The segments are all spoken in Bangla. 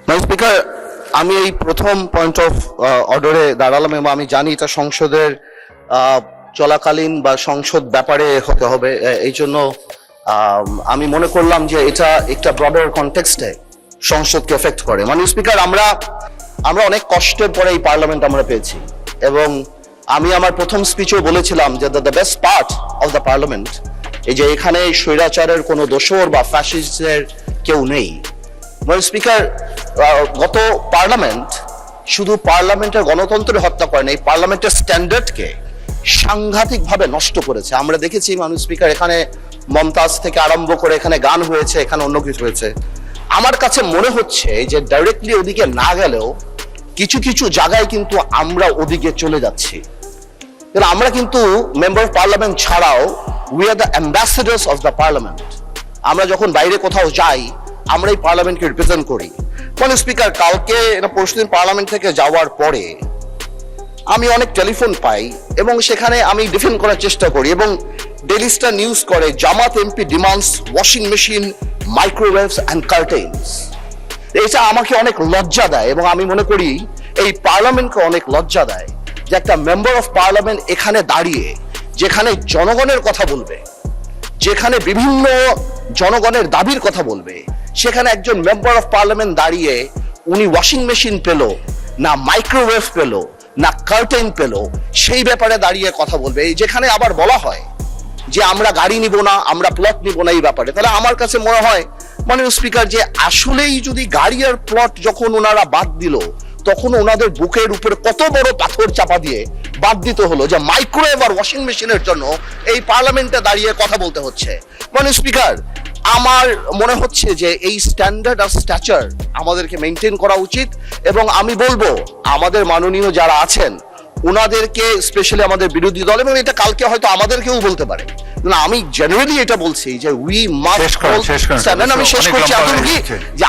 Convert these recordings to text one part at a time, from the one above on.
স্পিকার, আমি এই প্রথম পয়েন্ট অফ অর্ডারে দাঁড়ালাম এবং আমি জানি এটা সংসদের চলাকালীন বা সংসদ ব্যাপারে হতে হবে, এই জন্য আমি মনে করলাম যে এটা একটা ব্রডার কনটেক্সটে সংসদকে এফেক্ট করে। স্পিকার, আমরা অনেক কষ্টের পরে এই পার্লামেন্ট আমরা পেয়েছি এবং আমি আমার প্রথম স্পিচেও বলেছিলাম যে the best part of the parliament এই যে এখানে স্বৈরাচারের কোনো দোসর বা ফ্যাসিস্টের কেউ নেই। স্পিকার, গত পার্লামেন্ট শুধু পার্লামেন্টের গণতন্ত্রের হত্যা করেন, এই পার্লামেন্টের স্ট্যান্ডার্ডকে সাংঘাতিকভাবে নষ্ট করেছে। আমরা দেখেছি স্পিকার, এখানে মমতাজ থেকে আরম্ভ করে এখানে গান হয়েছে, এখানে অন্য কিছু হয়েছে। আমার কাছে মনে হচ্ছে যে ডাইরেক্টলি ওদিকে না গেলেও কিছু কিছু জায়গায় কিন্তু আমরা ওদিকে চলে যাচ্ছি। আমরা কিন্তু মেম্বার অফ পার্লামেন্ট ছাড়াও we are the ambassadors of the parliament. আমরা যখন বাইরে কোথাও যাই আমরা এই পার্লামেন্টকে রিপ্রেজেন্ট করি। স্পিকার, কালকে পরশুদিন পার্লামেন্ট থেকে যাওয়ার পরে আমি অনেক টেলিফোন পাই এবং সেখানে আমি ডিফেন্ড করার চেষ্টা করি এবং ডেইলি স্টার নিউজ করে Jamaat MP demands washing machine, microwaves and curtains. এটা আমাকে অনেক লজ্জা দেয় এবং আমি মনে করি এই পার্লামেন্টকে অনেক লজ্জা দেয় যে একটা মেম্বার অফ পার্লামেন্ট এখানে দাঁড়িয়ে যেখানে জনগণের কথা বলবে, যেখানে বিভিন্ন জনগণের দাবির কথা বলবে, সেখানে একজন মেম্বার অফ পার্লামেন্ট দাঁড়িয়ে উনি ওয়াশিং মেশিন পেল না, মাইক্রোওয়েভ পেল না, কার্টেন পেল, সেই ব্যাপারে দাঁড়িয়ে কথা বলবে। যেখানে আবার বলা হয় যে আমরা গাড়ি নিব না, আমরা প্লট নিব না এই ব্যাপারে, তাহলে আমার কাছে মনে হয় স্পিকার যে আসলেই যদি গাড়ি আর প্লট যখন ওনারা বাদ দিল তখন ওনাদের বুকের উপরে কত বড় পাথর চাপা দিয়ে বাদ দিতে হলো যে মাইক্রোওয়েভ আর ওয়াশিং মেশিনের জন্য এই পার্লামেন্টে দাঁড়িয়ে কথা বলতে হচ্ছে। স্পিকার, আমার মনে হচ্ছে যে এই স্ট্যান্ডার্ড আর স্ট্যাচার আমাদেরকে মেনটেন করা উচিত এবং আমি বলবো আমাদের মাননীয় যারা আছেন ওনাদেরকে, স্পেশালি আমাদের বিরোধী দল, এবং এটা কালকে হয়তো আমাদেরকেও বলতে পারে, আমি জেনারেলি এটা বলছি যে উই মাস্ট, আমি শেষ করছি যে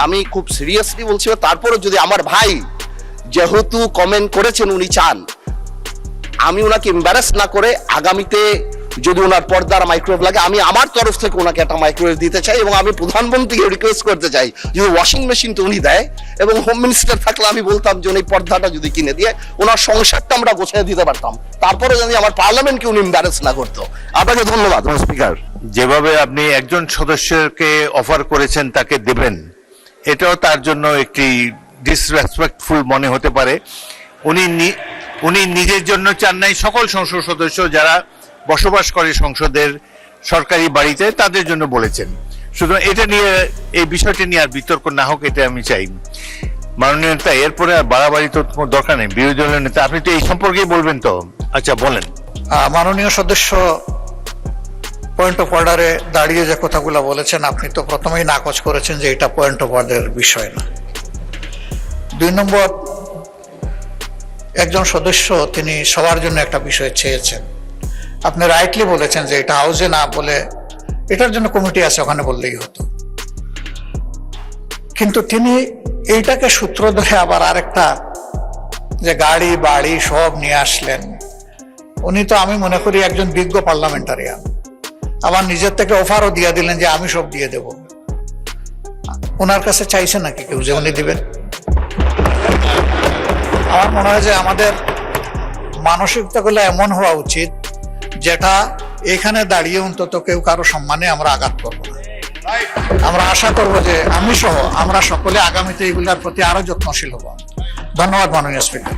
আমি খুব সিরিয়াসলি বলছি। তারপরে যদি আমার ভাই যেহেতু কমেন্ট করেছেন উনি চান আমি ওনাকে এম্বারাস না করে আগামীতে যদি ওনার পর্দার মাইক্রোওয়েভ লাগে আমি আমার তরফ থেকে ওনাকে একটা মাইক্রোওয়েভ দিতে চাই এবং আমি প্রধানমন্ত্রীকে রিকোয়েস্ট করতে চাই যদি ওয়াশিং মেশিনটা উনি দেয় এবং হোম মিনিস্টার থাকলে আমি বলতাম যে উনি পর্দাটা যদি কিনে দিয়ে ওনার সংসারটা আমরা গোছায় দিতে পারতাম, তারপরে যদি আমার পার্লামেন্টকে উনি এম্বারাস না করতো। আপনাকে ধন্যবাদ স্পিকার। যেভাবে আপনি একজন সদস্যকে অফার করেছেন তাকে দেবেন, এটাও তার জন্য একটি ডিসরেসপেক্টফুল মনে হতে পারে। উনি নিজের জন্য চান নাই, সকল সংসদ সদস্য যারা বসবাস করে সংসদের সরকারি বাড়িতে তাদের জন্য বলেছেন। শুধু এটা নিয়ে, এই বিষয়টি নিয়ে আর বিতর্ক না হোক, এটা আমি চাই। মাননীয় নেতা, এরপরে আর বাড়াবাড়ি তো দরকার নেই। বিরোধী দলের নেতা, আপনি তো এই সম্পর্কেই বলবেন তো? আচ্ছা, বলেন। মাননীয় সদস্য পয়েন্ট অফ অর্ডারে দাঁড়িয়ে যে কথাগুলো বলেছেন আপনি তো প্রথমেই নাকচ করেছেন যে এটা পয়েন্ট অফ অর্ডারের বিষয় না। 2 নম্বর, একজন সদস্য তিনি সবার জন্য একটা বিষয় চেয়েছেন। আপনি রাইটলি বলেছেন যে এটা হাউসে না বলে এটার জন্য কমিটি আছে ওখানে বললেই হতো, কিন্তু তিনি এইটাকে সূত্র ধরে আবার আরেকটা যে গাড়ি বাড়ি সব নিয়ে আসলেন। উনি তো আমি মনে করি একজন বিজ্ঞ পার্লামেন্টারিয়ান, আবার নিজের থেকে অফারও দিয়ে দিলেন যে আমি সব দিয়ে দেব। ওনার কাছে চাইছে নাকি কেউ যে উনি দিবেন? আমার মনে হয় যে আমাদের মানসিকতাগুলো এমন হওয়া উচিত যেটা এখানে দাঁড়িয়ে অন্তত কেউ কারো সম্মানে আমরা আঘাত করবো না। আমরা আশা করবো যে আমি সহ আমরা সকলে আগামীতে এগুলোর প্রতি আরো যত্নশীল হব। ধন্যবাদ মাননীয় স্পিকার।